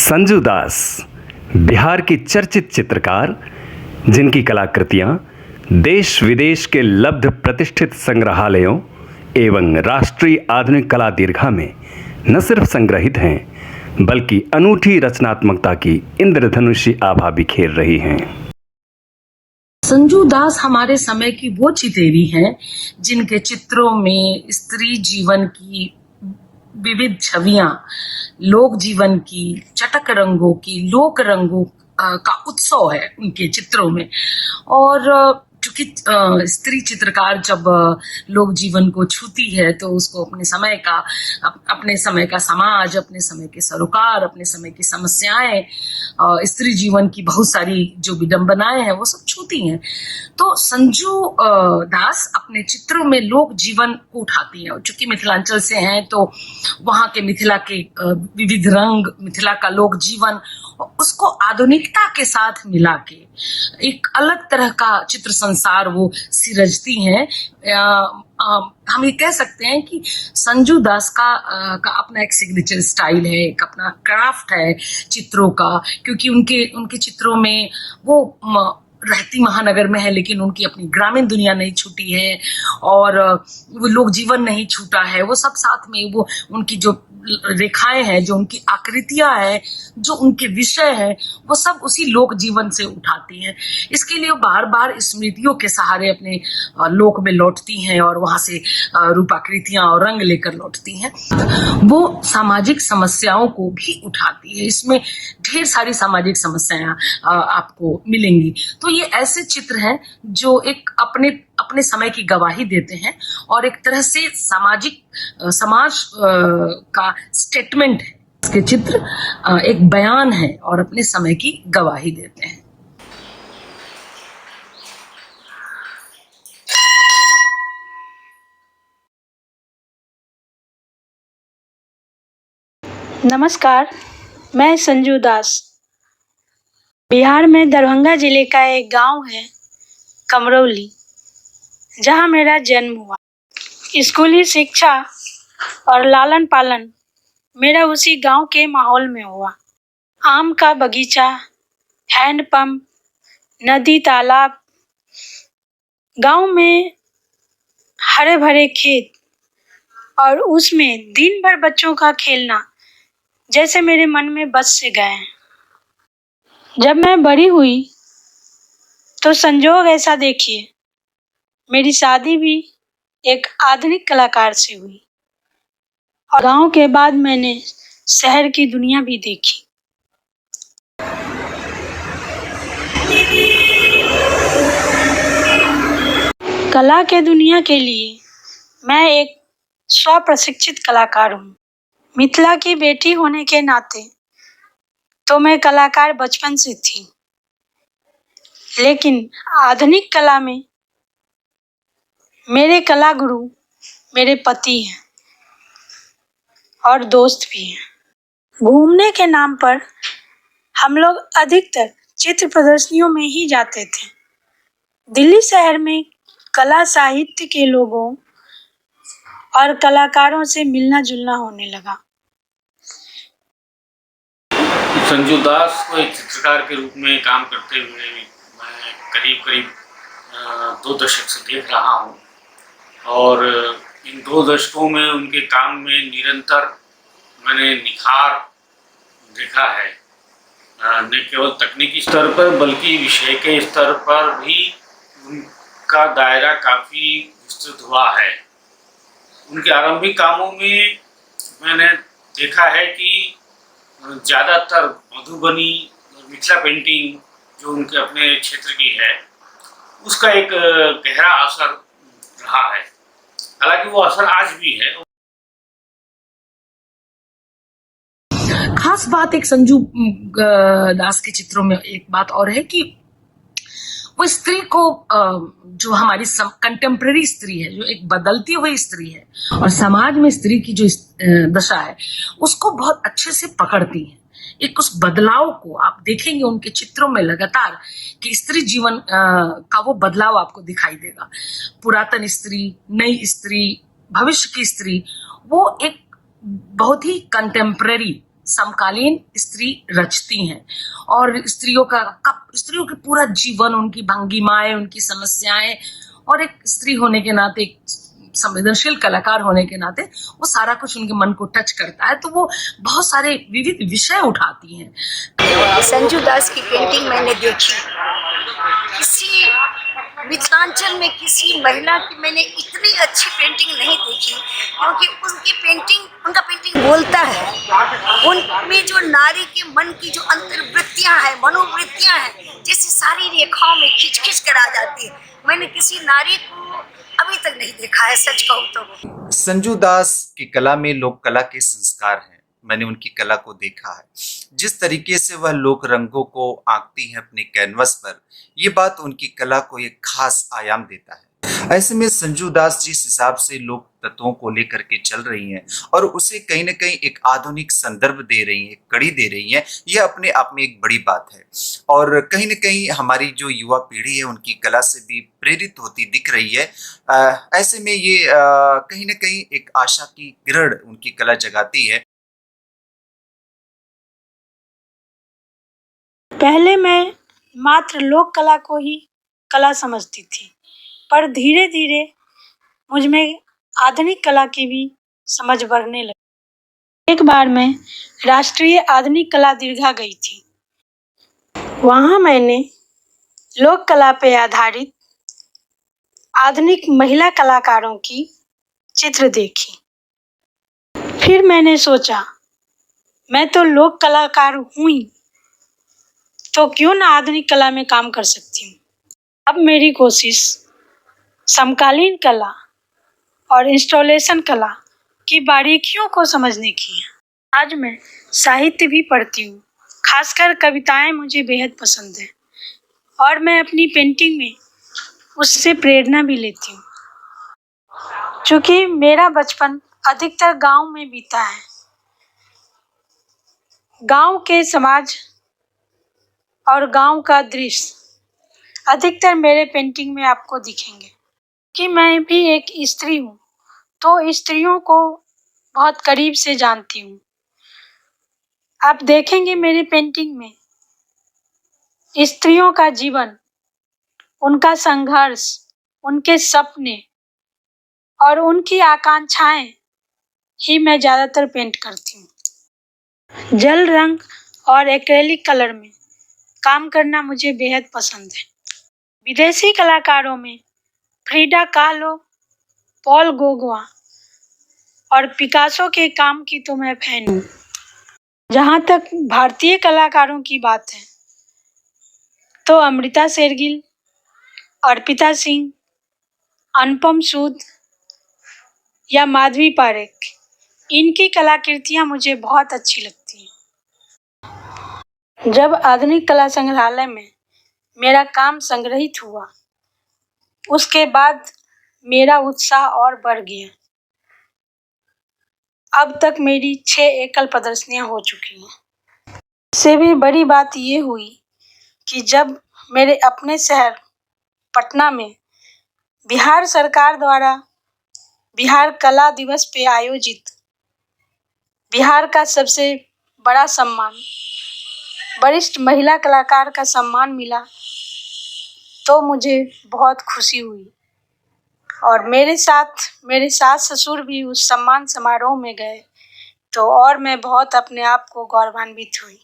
संजू दास बिहार की चर्चित चित्रकार, जिनकी कलाकृतियां देश विदेश के लब्ध प्रतिष्ठित संग्रहालयों एवं राष्ट्रीय आधुनिक कला दीर्घा में न सिर्फ संग्रहित हैं, बल्कि अनूठी रचनात्मकता की इंद्रधनुषी आभा बिखेर रही हैं। संजू दास हमारे समय की वो चितेरी हैं जिनके चित्रों में स्त्री जीवन की विविध छवियां, लोक जीवन की, चटक रंगों की, लोक रंगों का उत्सव है उनके चित्रों में। और चूंकि स्त्री चित्रकार जब लोक जीवन को छूती है तो उसको अपने समय का समाज, अपने समय के सरोकार, अपने समय की समस्याएं, स्त्री जीवन की बहुत सारी जो विडंबनाएं हैं वो सब छूती हैं। तो संजू दास अपने चित्रों में लोक जीवन को उठाती हैं। चूंकि मिथिलांचल से हैं तो वहां के मिथिला के विविध रंग, मिथिला का लोक जीवन, उसको आधुनिकता के साथ मिला के एक अलग तरह का चित्र संसार वो सिरजती हैं। हम ये कह सकते हैं कि संजू दास का अपना एक सिग्नेचर स्टाइल है, एक अपना क्राफ्ट है चित्रों का। क्योंकि उनके चित्रों में वो रहती महानगर में है लेकिन उनकी अपनी ग्रामीण दुनिया नहीं छूटी है और वो लोक जीवन नहीं छूटा है। वो सब साथ में, वो उनकी जो रेखाएं हैं, जो उनकी आकृतियां हैं, जो उनके विषय हैं, वो सब उसी लोक जीवन से उठाती हैं। इसके लिए वो बार बार स्मृतियों के सहारे अपने लोक में लौटती हैं और वहां से रूपाकृतियां और रंग लेकर लौटती हैं। वो सामाजिक समस्याओं को भी उठाती है। इसमें ढेर सारी सामाजिक समस्याएं आपको मिलेंगी। तो ये ऐसे चित्र हैं जो एक अपने समय की गवाही देते हैं और एक तरह से समाज का स्टेटमेंट है। इसके चित्र एक बयान है और अपने समय की गवाही देते हैं। नमस्कार, मैं संजू दास। बिहार में दरभंगा जिले का एक गांव है कमरौली, जहां मेरा जन्म हुआ। स्कूली शिक्षा और लालन पालन मेरा उसी गांव के माहौल में हुआ। आम का बगीचा, हैंडपंप, नदी, तालाब, गांव में हरे भरे खेत और उसमें दिन भर बच्चों का खेलना जैसे मेरे मन में बस से गए। जब मैं बड़ी हुई तो संजोग ऐसा देखिए, मेरी शादी भी एक आधुनिक कलाकार से हुई और गांव के बाद मैंने शहर की दुनिया भी देखी। कला के दुनिया के लिए मैं एक स्वप्रशिक्षित कलाकार हूँ। मिथिला की बेटी होने के नाते तो मैं कलाकार बचपन से थी, लेकिन आधुनिक कला में मेरे कला गुरु मेरे पति हैं और दोस्त भी हैं। घूमने के नाम पर हम लोग अधिकतर चित्र प्रदर्शनियों में ही जाते थे। दिल्ली शहर में कला साहित्य के लोगों और कलाकारों से मिलना जुलना होने लगा। संजू दास को एक चित्रकार के रूप में काम करते हुए मैं करीब 2 दशक से देख रहा हूँ और इन 2 दशकों में उनके काम में निरंतर मैंने निखार देखा है। न केवल तकनीकी स्तर पर बल्कि विषय के स्तर पर भी उनका दायरा काफ़ी विस्तृत हुआ है। उनके आरंभिक कामों में मैंने देखा है कि ज़्यादातर मधुबनी और मिथिला पेंटिंग जो उनके अपने क्षेत्र की है, उसका एक गहरा असर रहा है। हालांकि वो असर आज भी है। खास बात एक संजू दास के चित्रों में एक बात और है कि वो स्त्री को, जो हमारी कंटेम्प्रेरी स्त्री है, जो एक बदलती हुई स्त्री है और समाज में स्त्री की जो दशा है, उसको बहुत अच्छे से पकड़ती है। एक उस बदलाव को आप देखेंगे उनके चित्रों में लगातार कि स्त्री जीवन का वो बदलाव आपको दिखाई देगा। पुरातन स्त्री, नई स्त्री, भविष्य की स्त्री, वो एक बहुत ही कंटेम्प्रेरी समकालीन स्त्री रचती हैं और स्त्रियों के पूरा जीवन, उनकी भंगिमाएं, उनकी समस्याएं, और एक स्त्री होने के नाते, एक संवेदनशील कलाकार होने के नाते वो सारा कुछ उनके मन को टच करता है, तो वो बहुत सारे विविध विषय उठाती हैं। संजू दास की पेंटिंग मैंने देखी, किसी मिथिलांचल में किसी महिला की मैंने इतनी अच्छी पेंटिंग नहीं देखी, क्योंकि उनका पेंटिंग बोलता है। उनमें जो नारी के मन की जो अंतर्वृत्तियां हैं, मनोवृत्तियां हैं, जैसे सारी रेखाओं में खिंच खिंच कर आ जाती है। मैंने किसी नारी को अभी तक नहीं देखा है, सच कहूँ तो। संजू दास की कला में लोक कला के संस्कार हैं। मैंने उनकी कला को देखा है, जिस तरीके से वह लोक रंगों को आंकती हैं अपने कैनवस पर, ये बात उनकी कला को एक खास आयाम देता है। ऐसे में संजू दास जिस हिसाब से लोक तत्वों को लेकर के चल रही हैं और उसे कहीं ना कहीं एक आधुनिक संदर्भ दे रही हैं, कड़ी दे रही हैं, यह अपने आप में एक बड़ी बात है। और कहीं ना कहीं हमारी जो युवा पीढ़ी है उनकी कला से भी प्रेरित होती दिख रही है। ऐसे में ये कहीं ना कहीं एक आशा की किरण उनकी कला जगाती है। पहले मैं मात्र लोक कला को ही कला समझती थी, पर धीरे धीरे मुझ में आधुनिक कला की भी समझ बढ़ने लगी। एक बार मैं राष्ट्रीय आधुनिक कला दीर्घा गई थी। वहाँ मैंने लोक कला पे आधारित आधुनिक महिला कलाकारों की चित्र देखी। फिर मैंने सोचा, मैं तो लोक कलाकार हूँ ही, तो क्यों ना आधुनिक कला में काम कर सकती हूँ। अब मेरी कोशिश समकालीन कला और इंस्टॉलेशन कला की बारीकियों को समझने की है। आज मैं साहित्य भी पढ़ती हूँ, खासकर कविताएं मुझे बेहद पसंद है और मैं अपनी पेंटिंग में उससे प्रेरणा भी लेती हूँ। चूँकि मेरा बचपन अधिकतर गांव में बीता है, गांव के समाज और गांव का दृश्य अधिकतर मेरे पेंटिंग में आपको दिखेंगे। कि मैं भी एक स्त्री हूँ, तो स्त्रियों को बहुत करीब से जानती हूँ। आप देखेंगे मेरी पेंटिंग में स्त्रियों का जीवन, उनका संघर्ष, उनके सपने और उनकी आकांक्षाएं ही मैं ज़्यादातर पेंट करती हूँ। जल रंग और एक्रेलिक कलर में काम करना मुझे बेहद पसंद है। विदेशी कलाकारों में फ्रिडा कालो, पॉल गोगवा और पिकासो के काम की तो मैं फैन हूँ। जहाँ तक भारतीय कलाकारों की बात है, तो अमृता शेरगिल, अर्पिता सिंह, अनुपम सूद या माधवी पारेख, इनकी कलाकृतियाँ मुझे बहुत अच्छी लगती हैं। जब आधुनिक कला संग्रहालय में मेरा काम संग्रहित हुआ, उसके बाद मेरा उत्साह और बढ़ गया। अब तक मेरी 6 एकल प्रदर्शनियां हो चुकी हैं। इससे भी बड़ी बात ये हुई कि जब मेरे अपने शहर पटना में बिहार सरकार द्वारा बिहार कला दिवस पे आयोजित बिहार का सबसे बड़ा सम्मान, वरिष्ठ महिला कलाकार का सम्मान मिला, तो मुझे बहुत खुशी हुई। और मेरे साथ मेरे सास ससुर भी उस सम्मान समारोह में गए, तो और मैं बहुत अपने आप को गौरवान्वित हुई।